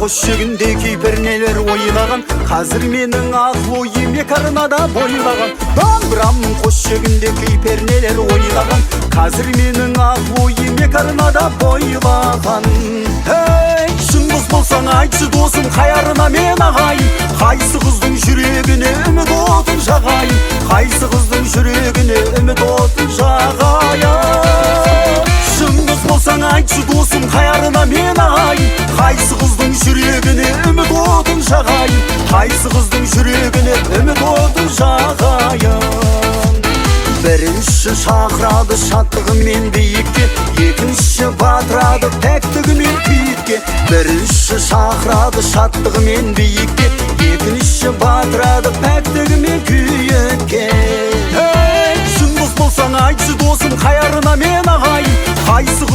қош жегінде кейбір нелер ойлаған, қазір менің ақыл ойым екі арнада бойлаған. Домбырам қош жегінде кейбір нелер ойлаған, қазір менің ақыл ойым екі арнада бойлаған. Ей, шын дос болсаң айтшы досым, қайарына мен ағайын, қайсы қыздың жүрегіне үміт отын жағайын, қайсы қыздың жүрегіне үміт отын жағайын. Шын дос болсаң айтшы досым, қайарына мен ағайын, қайсы қыздың жүрегіне үміт отын жағайын, қайсы қыздың жүрегіне үміт отын жағайын. Бірінші шақырады шаттығымен биікке, екінші батырады пәктігімен күйікке. Бірінші шақырады шаттығымен биікке, екінші батырады пәктігімен күйікке. Шын дос болсаң айтшы досым, қайарына мен ағайын, қайсы